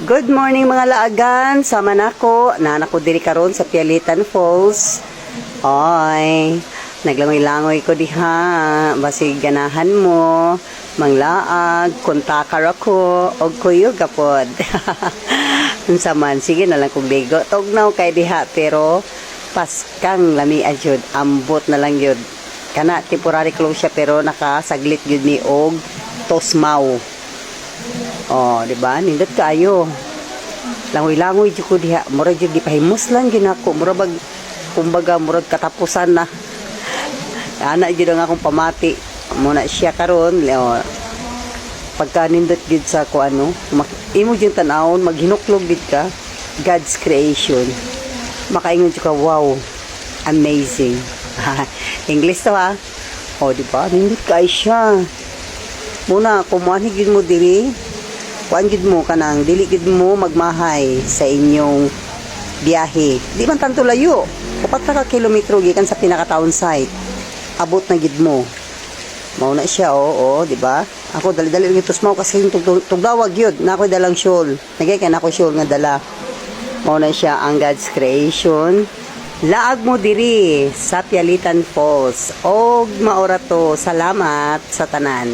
Good morning mga laagan, sama nako, nanak ko diri karon sa Pialitan Falls. Oy, naglangoy-langoy ko diha, basig ganahan mo, manglaag, kontakar ako, og kuyo gapod. Unsa man, sige na lang kung ligo. Tugnaw kay diha, pero paskang lami adyod, ambot na lang yun. Kana, temporary close siya, pero nakasaglit yun ni og tosmaw. Oh, di ba? Nindot kayo. Langoy-langoy jud ko diha. Murag jud gipahimos lang ginako. Murag kumbaga murag katapusan na. Ana jud ang akong pamati. Muna siya karon. Pagka nindot jud sa ko ano, imo jud tan-awon, maghinuklog gid ka. God's creation. Makaingon jud ka, wow. Amazing. English to ha. Oh, di ba? Nindot kay siya. Muna kumuan gid mo diri. Kuan gid mo kanang dili gid mo magmahay sa inyong biyahe. Di man tanto layo. 4 ka kilometro gikan sa pinaka-town site. Abot na gid mo. Mao na siya di ba? Ako dali-dali ug tusmaw kasi tugdawag gyud. Na ako'y dalang shawl. Nagay kay nako shawl nga dala. Mao na siya ang God's creation. Laag mo diri sa Pialitan Falls. Og maora to. Salamat sa tanan.